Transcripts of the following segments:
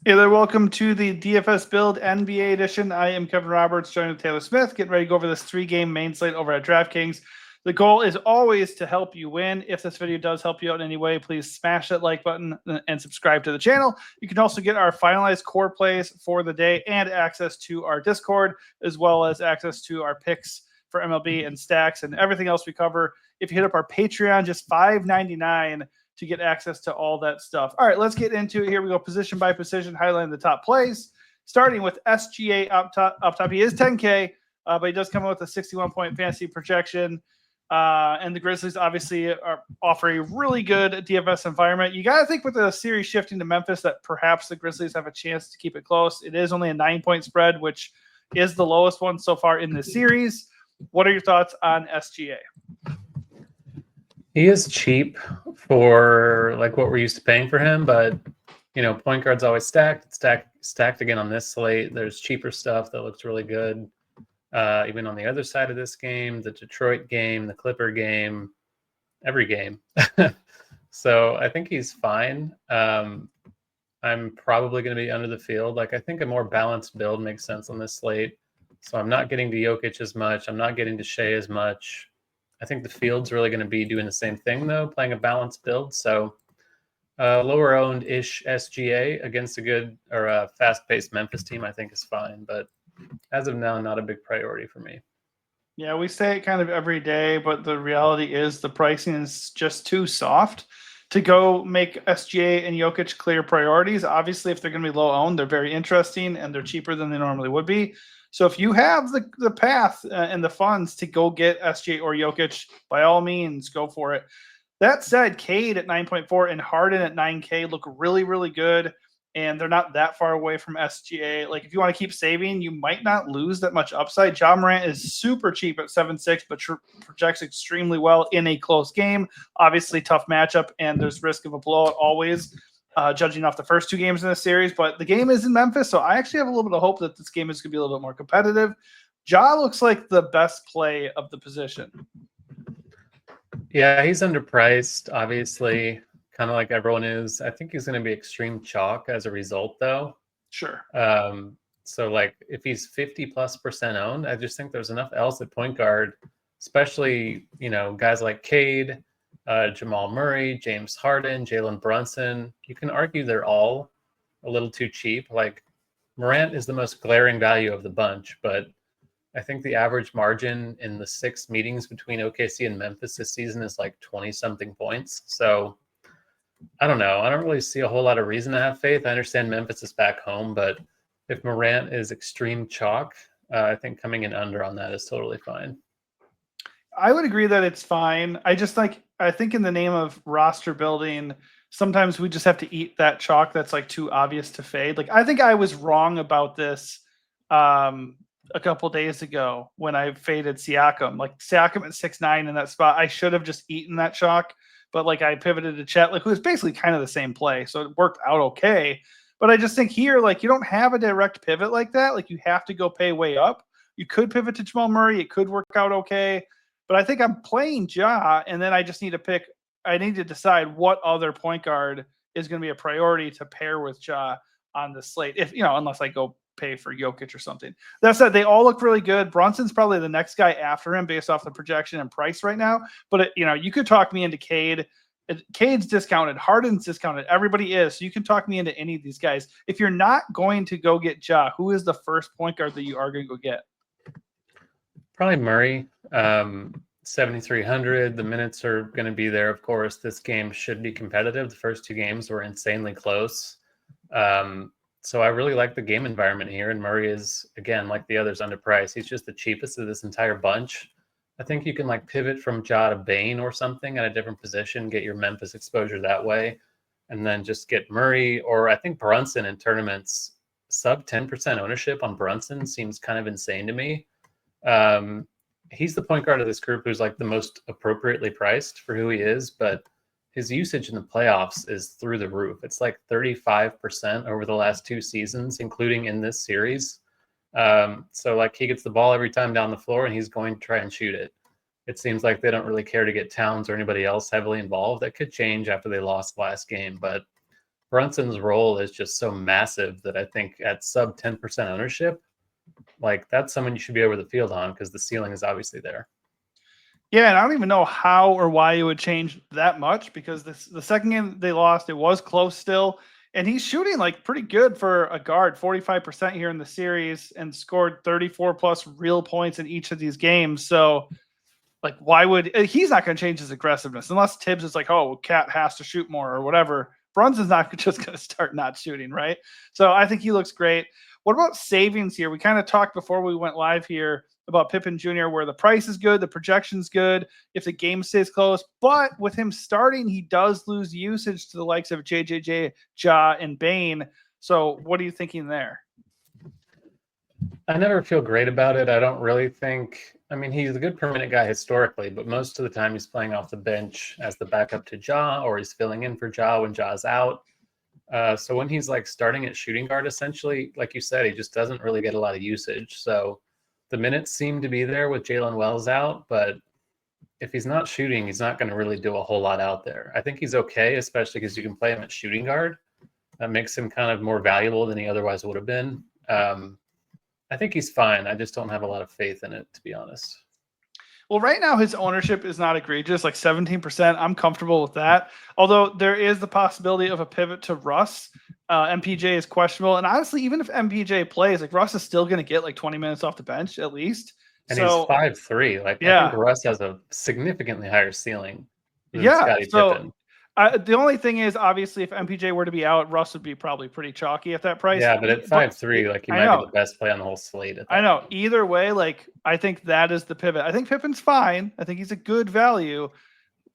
Hey there, welcome to the DFS Build NBA edition. I am Kevin Roberts, joined with Taylor Smith. Getting ready to go over this 3-game main slate over at DraftKings. The goal is always to help you win. If this video does help you out in any way, please smash that like button and subscribe to the channel. You can also get our finalized core plays for the day and access to our Discord, as well as access to our picks for MLB and stacks and everything else we cover. If you hit up our Patreon, just $5.99 to get access to all that stuff. All right, let's get into it. Here we go, position by position, highlighting the top plays. Starting with SGA up top. He is 10K, but he does come in with a 61-point fantasy projection. And the Grizzlies obviously offer a really good DFS environment. You got to think with the series shifting to Memphis that perhaps the Grizzlies have a chance to keep it close. It is only a 9-point spread, which is the lowest one so far in this series. What are your thoughts on SGA? He is cheap for like what we're used to paying for him, but point guard's always stacked again on this slate. There's cheaper stuff that looks really good. Even on the other side of this game, the Detroit game, the Clipper game, every game. So I think he's fine. I'm probably going to be under the field. Like I think a more balanced build makes sense on this slate. So I'm not getting to Jokic as much. I'm not getting to Shea as much. I think the field's really going to be doing the same thing, though, playing a balanced build. So lower owned-ish SGA against a good or a fast-paced Memphis team, I think is fine. But as of now, not a big priority for me. Yeah, we say it kind of every day, but the reality is the pricing is just too soft to go make SGA and Jokic clear priorities. Obviously, if they're going to be low owned, they're very interesting and they're cheaper than they normally would be. So if you have the path and the funds to go get SGA or Jokic, by all means, go for it. That said, Cade at 9.4 and Harden at 9K look really, really good. And they're not that far away from SGA. Like if you want to keep saving, you might not lose that much upside. Morant is super cheap at 7.6, but projects extremely well in a close game. Obviously, tough matchup, and there's risk of a blowout always, judging off the first 2 games in this series. But the game is in Memphis, so I actually have a little bit of hope that this game is going to be a little bit more competitive. Ja looks like the best play of the position. Yeah, he's underpriced, obviously. Kind of like everyone is. I think he's going to be extreme chalk as a result, though. Sure. So like if he's 50+% owned, I just think there's enough else at point guard, especially, guys like Cade, Jamal Murray, James Harden, Jalen Brunson. You can argue they're all a little too cheap. Like Morant is the most glaring value of the bunch, but I think the average margin in the 6 meetings between OKC and Memphis this season is like 20-something points. So I don't know. I don't really see a whole lot of reason to have faith. I understand Memphis is back home, but if Morant is extreme chalk, I think coming in under on that is totally fine. I would agree that it's fine. I think in the name of roster building, sometimes we just have to eat that chalk that's like too obvious to fade. Like I think I was wrong about this a couple days ago when I faded Siakam. Like Siakam at 6'9" in that spot, I should have just eaten that chalk. But like I pivoted to Chet, like who was basically kind of the same play, so it worked out okay. But I just think here, like you don't have a direct pivot like that. Like you have to go pay way up. You could pivot to Jamal Murray. It could work out okay. But I think I'm playing Ja, and then I just need to pick. I need to decide what other point guard is going to be a priority to pair with Ja on the slate. If unless I go pay for Jokic or something. That said, they all look really good. Brunson's probably the next guy after him based off the projection and price right now. But you could talk me into Cade. Cade's discounted. Harden's discounted. Everybody is. So you can talk me into any of these guys. If you're not going to go get Ja, who is the first point guard that you are going to go get? Probably Murray. 7,300. The minutes are going to be there, of course. This game should be competitive. The first 2 games were insanely close. So I really like the game environment here. And Murray is, again, like the others, underpriced. He's just the cheapest of this entire bunch. I think you can like pivot from Ja to Bane or something at a different position, get your Memphis exposure that way, and then just get Murray. Or I think Brunson in tournaments, sub 10% ownership on Brunson seems kind of insane to me. He's the point guard of this group who's like the most appropriately priced for who he is, but his usage in the playoffs is through the roof. It's like 35% over the last 2 seasons, including in this series. So like he gets the ball every time down the floor and he's going to try and shoot it. It seems like they don't really care to get Towns or anybody else heavily involved. That could change after they lost last game, but Brunson's role is just so massive that I think at sub 10% ownership, like that's someone you should be over the field on because the ceiling is obviously there. Yeah, and I don't even know how or why it would change that much because the second game they lost, it was close still. And he's shooting like pretty good for a guard, 45% here in the series, and scored 34 plus real points in each of these games. So, like, why would he's not going to change his aggressiveness unless Tibbs is like, oh, Cat has to shoot more or whatever. Brunson's not just going to start not shooting, right? So I think he looks great. What about savings here? We kind of talked before we went live here about Pippen Jr., where the price is good, the projection's good, if the game stays close. But with him starting, he does lose usage to the likes of JJJ, Ja, and Bane. So what are you thinking there? I never feel great about it. I don't really think. I mean, he's a good per minute guy historically, but most of the time he's playing off the bench as the backup to Ja, or he's filling in for Ja when Ja's out. So when he's like starting at shooting guard, essentially, like you said, he just doesn't really get a lot of usage. So the minutes seem to be there with Jalen Wells out, but if he's not shooting, he's not going to really do a whole lot out there. I think he's okay, especially because you can play him at shooting guard. That makes him kind of more valuable than he otherwise would have been. I think he's fine. I just don't have a lot of faith in it, to be honest. Well, right now his ownership is not egregious, like 17%. I'm comfortable with that. Although there is the possibility of a pivot to Russ. MPJ is questionable. And honestly, even if MPJ plays, like Russ is still going to get like 20 minutes off the bench at least. And so, he's 5'3". Like, yeah. I think Russ has a significantly higher ceiling than Yeah. Scottie Pippen. The only thing is, obviously, if MPJ were to be out, Russ would be probably pretty chalky at that price. Yeah, but at 5'3", like he might be the best play on the whole slate. I know. Either way, like I think that is the pivot. I think Pippen's fine. I think he's a good value,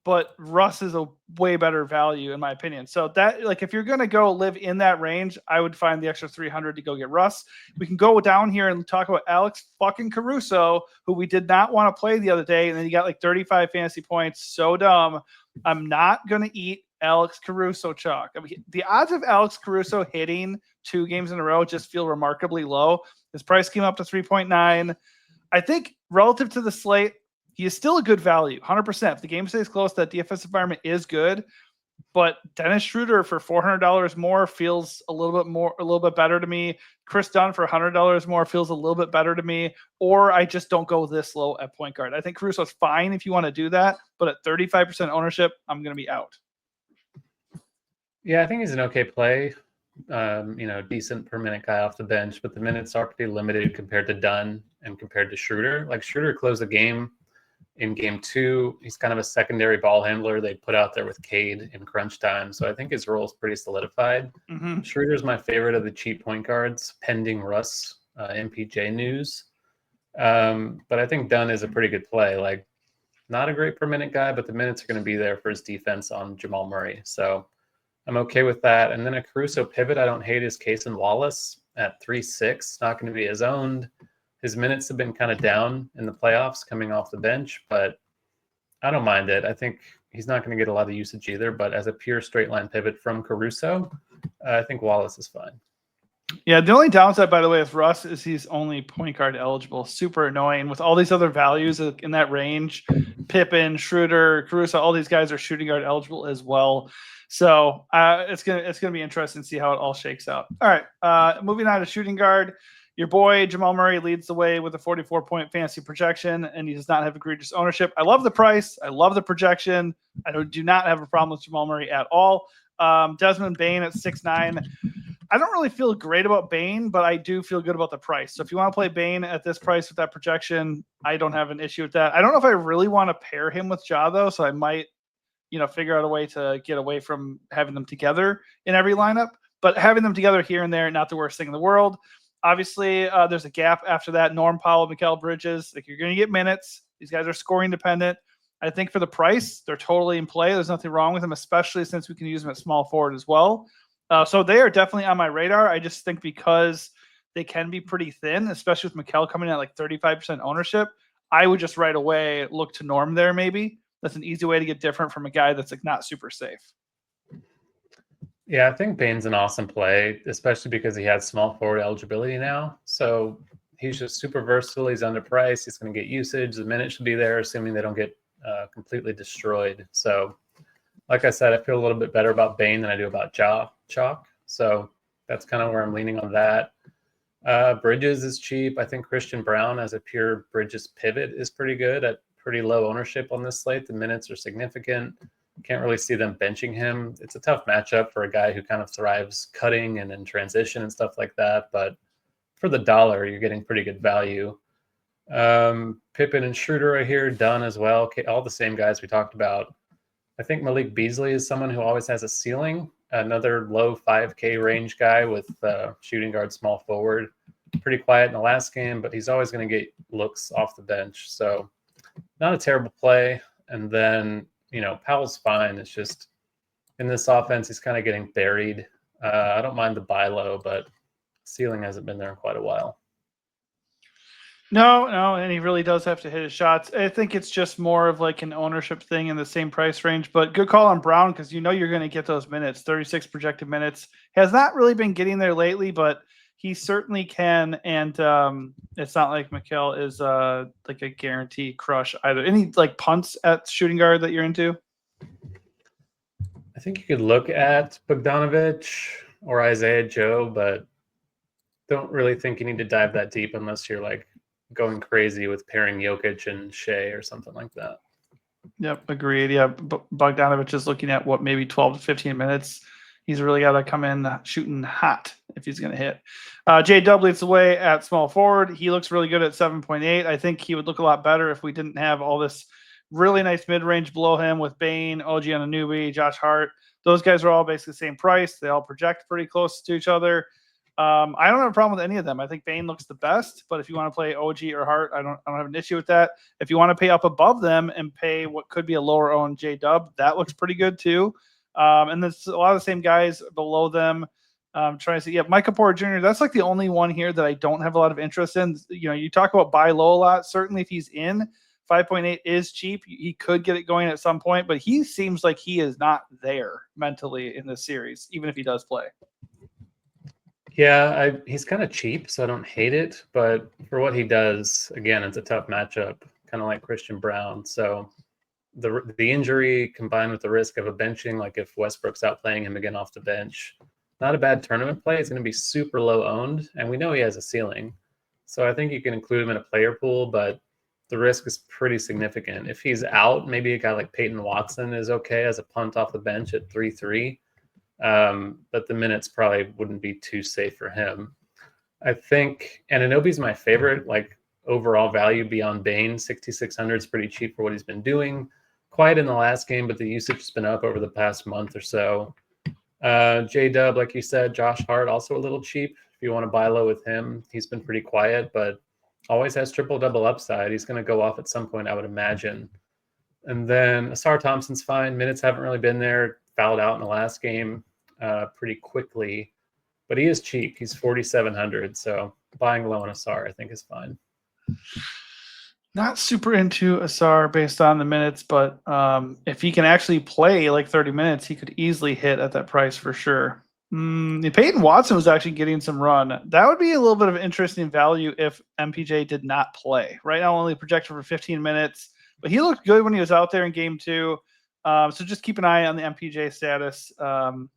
but Russ is a way better value in my opinion. So that, like, if you're gonna go live in that range, I would find the extra 300 to go get Russ. We can go down here and talk about Alex fucking Caruso, who we did not want to play the other day, and then he got like 35 fantasy points. So dumb. I'm not gonna eat Alex Caruso chalk. I mean, the odds of Alex Caruso hitting 2 games in a row just feel remarkably low. His price came up to 3.9. I think relative to the slate, he is still a good value, 100%. If the game stays close, that DFS environment is good. But Dennis Schroeder for $400 more feels a little bit better to me. Chris Dunn for $100 more feels a little bit better to me. Or I just don't go this low at point guard. I think Caruso's fine if you want to do that, but at 35% ownership, I'm going to be out. Yeah, I think he's an okay play. Decent per minute guy off the bench, but the minutes are pretty limited compared to Dunn and compared to Schroeder. Like Schroeder closed the game in game 2. He's kind of a secondary ball handler they put out there with Cade in crunch time. So I think his role is pretty solidified. Mm-hmm. Schroeder's my favorite of the cheap point guards, pending Russ MPJ news. But I think Dunn is a pretty good play. Like, not a great per minute guy, but the minutes are going to be there for his defense on Jamal Murray. So I'm okay with that. And then a Caruso pivot, I don't hate his case in Wallace at 3.6. Not going to be his owned. His minutes have been kind of down in the playoffs coming off the bench, but I don't mind it. I think he's not going to get a lot of usage either, but as a pure straight line pivot from Caruso, I think Wallace is fine. Yeah, the only downside, by the way, with Russ is he's only point guard eligible. Super annoying. With all these other values in that range, Pippen, Schroeder, Caruso, all these guys are shooting guard eligible as well. So it's gonna be interesting to see how it all shakes out. All right, moving on to shooting guard. Your boy Jamal Murray leads the way with a 44-point fantasy projection, and he does not have egregious ownership. I love the price. I love the projection. I do not have a problem with Jamal Murray at all. Desmond Bane at 6'9". I don't really feel great about Bane, but I do feel good about the price. So if you want to play Bane at this price with that projection, I don't have an issue with that. I don't know if I really want to pair him with Ja, though, so I might, figure out a way to get away from having them together in every lineup. But having them together here and there, not the worst thing in the world. Obviously, there's a gap after that. Norm Powell, Mikal Bridges, like you're going to get minutes. These guys are scoring dependent. I think for the price, they're totally in play. There's nothing wrong with them, especially since we can use them at small forward as well. So they are definitely on my radar. I just think because they can be pretty thin, especially with Mikal coming in at like 35% ownership, I would just right away look to Norm there maybe. That's an easy way to get different from a guy that's like not super safe. Yeah, I think Bane's an awesome play, especially because he has small forward eligibility now. So he's just super versatile. He's underpriced. He's going to get usage. The minute should be there, assuming they don't get completely destroyed. So Like I said, I feel a little bit better about Bane than I do about Chalk. So that's kind of where I'm leaning on that. Bridges is cheap. I think Christian Brown as a pure Bridges pivot is pretty good at pretty low ownership on this slate. The minutes are significant. Can't really see them benching him. It's a tough matchup for a guy who kind of thrives cutting and in transition and stuff like that. But for the dollar, you're getting pretty good value. Pippen and Schroeder right here, done as well. All the same guys we talked about. I think Malik Beasley is someone who always has a ceiling. Another low 5K range guy with shooting guard, small forward. Pretty quiet in the last game, but he's always going to get looks off the bench. So not a terrible play. And then, Powell's fine. It's just in this offense, he's kind of getting buried. I don't mind the buy low, but ceiling hasn't been there in quite a while. No, and he really does have to hit his shots. I think it's just more of like an ownership thing in the same price range. But good call on Brown because you're going to get those minutes. 36 projected minutes. Has not really been getting there lately, but he certainly can. And it's not like Mikal is like a guarantee crush either. Any like punts at shooting guard that you're into? I think you could look at Bogdanovich or Isaiah Joe, but don't really think you need to dive that deep unless you're like going crazy with pairing Jokic and Shea or something like that. Yep, agreed. Yeah, Bogdanovich is looking at maybe 12 to 15 minutes. He's really got to come in shooting hot if he's going to hit. J-Dub leads the way at small forward. He looks really good at 7.8. I think he would look a lot better if we didn't have all this really nice mid-range below him with Bane, OG Anunoby, Josh Hart. Those guys are all basically the same price. They all project pretty close to each other. I don't have a problem with any of them. I think Bane looks the best, but if you want to play OG or Hart, I don't have an issue with that. If you want to pay up above them and pay what could be a lower owned J-Dub, that looks pretty good too. And there's a lot of the same guys below them. Trying to see, Micah Porter Jr. That's like the only one here that I don't have a lot of interest in. You talk about buy low a lot. Certainly, if he's in, 5.8 is cheap. He could get it going at some point, but he seems like he is not there mentally in this series, even if he does play. Yeah, he's kind of cheap, so I don't hate it. But for what he does, again, it's a tough matchup, kind of like Christian Brown. So the injury combined with the risk of a benching, like if Westbrook's out playing him again off the bench, not a bad tournament play. It's going to be super low owned, and we know he has a ceiling. So I think you can include him in a player pool, but the risk is pretty significant. If he's out, maybe a guy like Peyton Watson is okay as a punt off the bench at 3-3. But the minutes probably wouldn't be too safe for him. I think Anunoby's my favorite, like overall value beyond Bane. 6,600 is pretty cheap for what he's been doing. Quiet in the last game, but the usage has been up over the past month or so. J-Dub, like you said, Josh Hart, also a little cheap. If you want to buy low with him, he's been pretty quiet, but always has triple-double upside. He's going to go off at some point, I would imagine. And then Asar Thompson's fine. Minutes haven't really been there. Fouled out in the last game pretty quickly, but he is cheap. He's 4,700, so buying low on Asar I think is fine. Not super into Asar based on the minutes, but if he can actually play like 30 minutes, he could easily hit at that price for sure. Peyton Watson was actually getting some run. That would be a little bit of interesting value if MPJ did not play. Right now, only projected for 15 minutes, but he looked good when he was out there in game 2. So just keep an eye on the MPJ status, and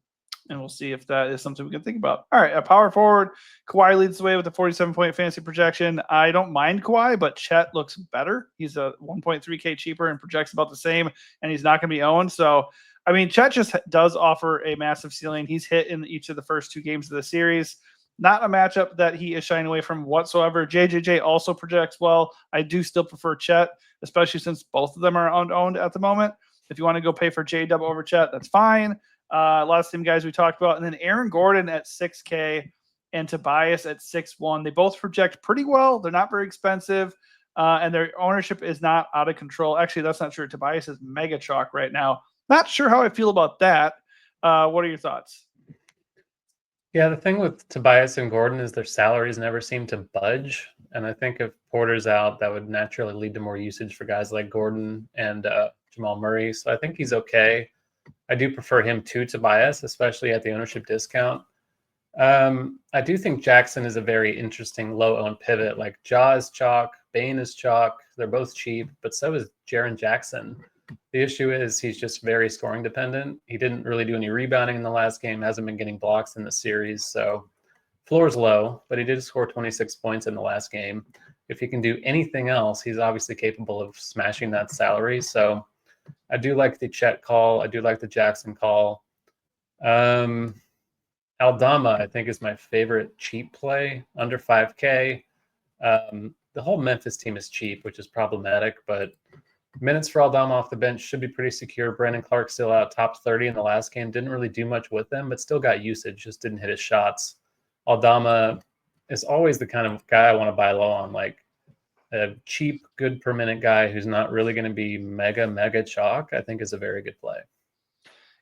we'll see if that is something we can think about. All right, a power forward. Kawhi leads the way with a 47-point fantasy projection. I don't mind Kawhi, but Chet looks better. He's a 1.3K cheaper and projects about the same, and he's not going to be owned. So, I mean, Chet just does offer a massive ceiling. He's hit in each of the first 2 games of the series. Not a matchup that he is shying away from whatsoever. JJJ also projects well. I do still prefer Chet, especially since both of them are owned at the moment. If you want to go pay for J-Dub over Chet, that's fine. A lot of same guys we talked about. And then Aaron Gordon at 6K and Tobias at 6-1. They both project pretty well. They're not very expensive. And their ownership is not out of control. Actually, that's not true. Tobias is mega chalk right now. Not sure how I feel about that. What are your thoughts? Yeah, the thing with Tobias and Gordon is their salaries never seem to budge. And I think if Porter's out, that would naturally lead to more usage for guys like Gordon and Jamal Murray. So I think he's okay. I do prefer him to Tobias, especially at the ownership discount. I do think Jackson is a very interesting low-owned pivot. Like Ja is chalk, Bane is chalk. They're both cheap, but so is Jaren Jackson. The issue is he's just very scoring dependent. He didn't really do any rebounding in the last game, hasn't been getting blocks in the series. So floor's low, but he did score 26 points in the last game. If he can do anything else, he's obviously capable of smashing that salary. So I do like the Chet call. I do like the Jackson call. Aldama, I think, is my favorite cheap play under 5K. The whole Memphis team is cheap, which is problematic, but minutes for Aldama off the bench should be pretty secure. Brandon Clark still out top 30 in the last game. Didn't really do much with them, but still got usage, just didn't hit his shots. Aldama is always the kind of guy I want to buy low on, like a cheap, good per minute guy who's not really going to be mega chalk, I think is a very good play.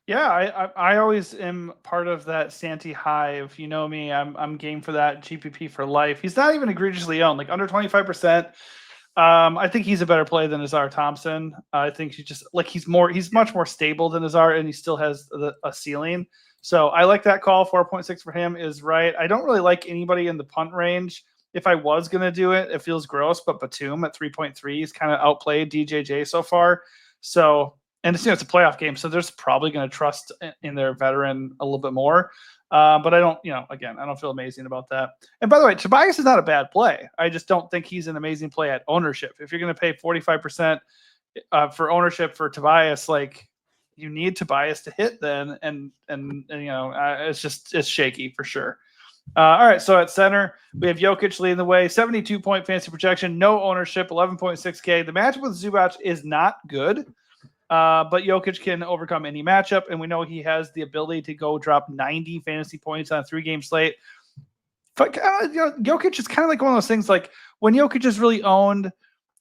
Yeah, I always am part of that Santi hive. You know me, I'm game for that GPP for life. He's not even egregiously owned, like under 25%. I think he's a better play than Azar Thompson. I think he's much more stable than Azar, and he still has a ceiling. So I like that call. 4.6 for him is right. I don't really like anybody in the punt range. If I was going to do it, it feels gross, but Batum at 3.3 is kind of outplayed DJJ so far. So, and it's a playoff game, so there's probably going to trust in their veteran a little bit more. But I don't, again, I don't feel amazing about that. And by the way, Tobias is not a bad play. I just don't think he's an amazing play at ownership. If you're going to pay 45% for ownership for Tobias, like you need Tobias to hit then. And it's shaky for sure. All right. So at center, we have Jokic leading the way, 72-point fantasy projection, no ownership, 11.6K. The matchup with Zubac is not good. But Jokic can overcome any matchup, and we know he has the ability to go drop 90 fantasy points on a 3-game slate. But Jokic is kind of like one of those things. Like when Jokic is really owned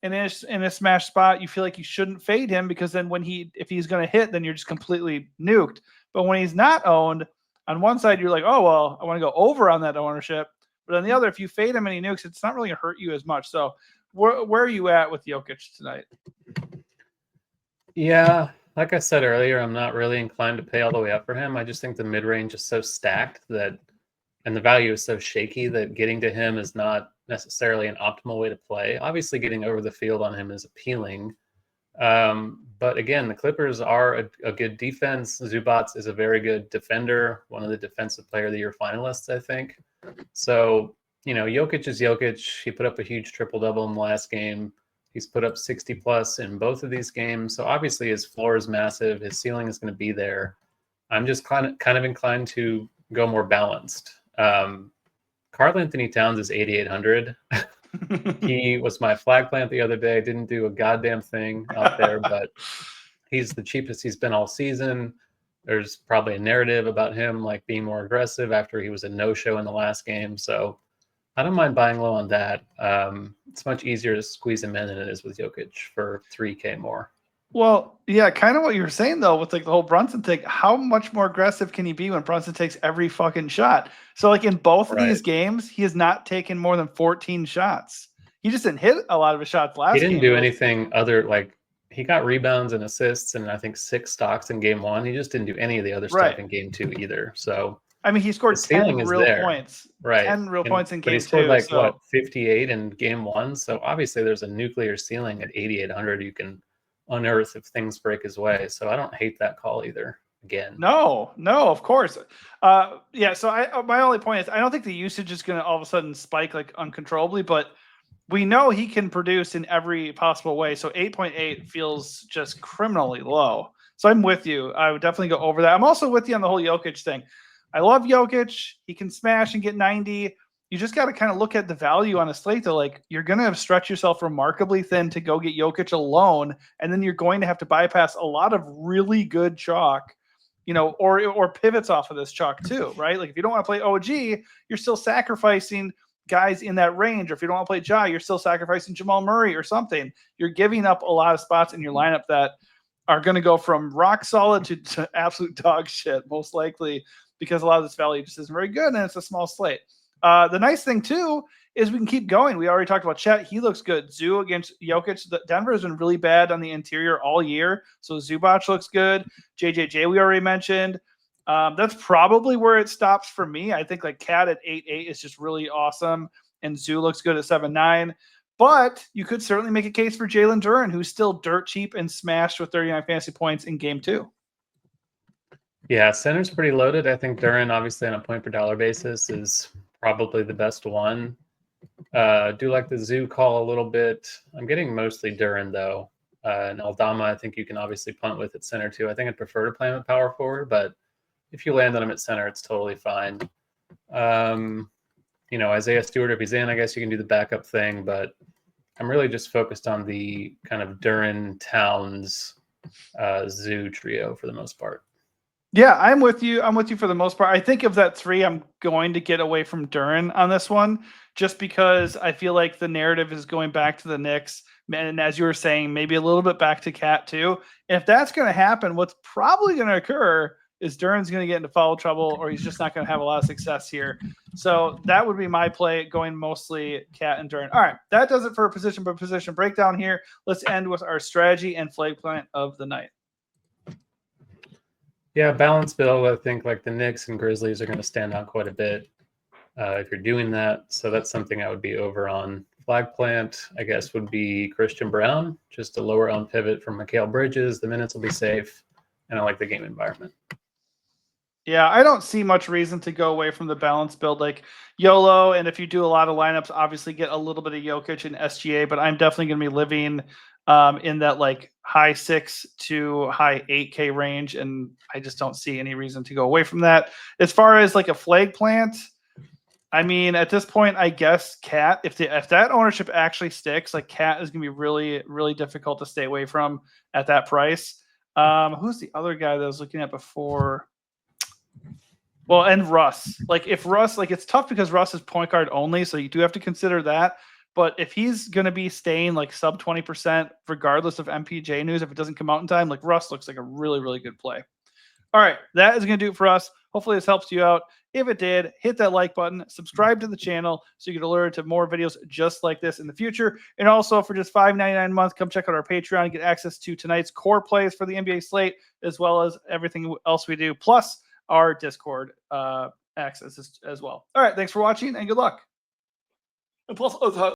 in a smash spot, you feel like you shouldn't fade him because then if he's going to hit, then you're just completely nuked. But when he's not owned, on one side you're like, oh well, I want to go over on that ownership. But on the other, if you fade him and he nukes, it's not really going to hurt you as much. So where are you at with Jokic tonight? Yeah, like I said earlier, I'm not really inclined to pay all the way up for him. I just think the mid-range is so stacked and the value is so shaky that getting to him is not necessarily an optimal way to play. Obviously, getting over the field on him is appealing. But again, the Clippers are a good defense. Zubac is a very good defender, one of the defensive player of the year finalists, I think. So, Jokic is Jokic. He put up a huge triple-double in the last game. He's put up 60 plus in both of these games. So obviously his floor is massive. His ceiling is going to be there. I'm just kind of inclined to go more balanced. Karl Anthony Towns is 8,800. He was my flag plant the other day. Didn't do a goddamn thing out there, but he's the cheapest he's been all season. There's probably a narrative about him like being more aggressive after he was a no-show in the last game. So I don't mind buying low on that. It's much easier to squeeze him in than it is with Jokic for 3K more. Well, yeah, kind of what you were saying though with like the whole Brunson thing. How much more aggressive can he be when Brunson takes every fucking shot? So like in both of these games, he has not taken more than 14 shots. He just didn't hit a lot of his shots last game. He didn't do anything other, like he got rebounds and assists and I think 6 stocks in game 1. He just didn't do any of the other stuff in game 2 either. So I mean, he scored 10 real points. Right. 10 real points in game 2. But he scored like 58 in game 1. So obviously there's a nuclear ceiling at 8,800 you can unearth if things break his way. So I don't hate that call either. Again. No, of course. Yeah, so my only point is I don't think the usage is going to all of a sudden spike like uncontrollably, but we know he can produce in every possible way. So 8.8 feels just criminally low. So I'm with you. I would definitely go over that. I'm also with you on the whole Jokic thing. I love Jokic. He can smash and get 90. You just got to kind of look at the value on a slate though. Like you're going to stretch yourself remarkably thin to go get Jokic alone. And then you're going to have to bypass a lot of really good chalk, or pivots off of this chalk too, right? Like if you don't want to play OG, you're still sacrificing guys in that range. Or if you don't want to play Ja, you're still sacrificing Jamal Murray or something. You're giving up a lot of spots in your lineup that are going to go from rock solid to absolute dog shit, most likely, because a lot of this value just isn't very good and it's a small slate. The nice thing too is we can keep going. We already talked about Chet. He looks good. Zoo against Jokic. Denver has been really bad on the interior all year. So Zubac looks good. JJJ we already mentioned. That's probably where it stops for me. I think like Cat at 8.8 is just really awesome. And Zoo looks good at 7.9. But you could certainly make a case for Jalen Duren, who's still dirt cheap and smashed with 39 fantasy points in game 2. Yeah, center's pretty loaded. I think Duren, obviously on a point per dollar basis, is probably the best one. Do like the Zoo call a little bit. I'm getting mostly Duren though. And Aldama, I think you can obviously punt with at center too. I think I'd prefer to play him at power forward, but if you land on him at center, it's totally fine. Isaiah Stewart, if he's in, I guess you can do the backup thing, but I'm really just focused on the kind of Duren, Towns, Zoo trio for the most part. Yeah, I'm with you. I'm with you for the most part. I think of that 3, I'm going to get away from Duren on this one, just because I feel like the narrative is going back to the Knicks. And as you were saying, maybe a little bit back to Cat too. And if that's going to happen, what's probably going to occur is Duren's going to get into foul trouble, or he's just not going to have a lot of success here. So that would be my play, going mostly Cat and Duren. All right, that does it for a position by position breakdown here. Let's end with our strategy and flag plant of the night. Yeah, balanced build. I think like the Knicks and Grizzlies are going to stand out quite a bit if you're doing that. So that's something I would be over on. Flag plant, I guess, would be Christian Brown, just a lower owned pivot from Mikal Bridges. The minutes will be safe, and I like the game environment. Yeah, I don't see much reason to go away from the balanced build like YOLO. And if you do a lot of lineups, obviously get a little bit of Jokic and SGA, but I'm definitely going to be living in that like high 6 to high 8K range. And I just don't see any reason to go away from that. As far as like a flag plant, I mean, at this point, I guess Cat, if that ownership actually sticks, like Cat is going to be really, really difficult to stay away from at that price. Who's the other guy that I was looking at before? Well, and Russ. Like if Russ, like it's tough because Russ is point guard only, so you do have to consider that. But if he's going to be staying like sub 20%, regardless of MPJ news, if it doesn't come out in time, like Russ looks like a really, really good play. All right, that is going to do it for us. Hopefully this helps you out. If it did, hit that like button, subscribe to the channel so you get alerted to more videos just like this in the future. And also for just $5.99 a month, come check out our Patreon and get access to tonight's core plays for the NBA slate, as well as everything else we do, plus our Discord access as well. All right, thanks for watching and good luck. And plus,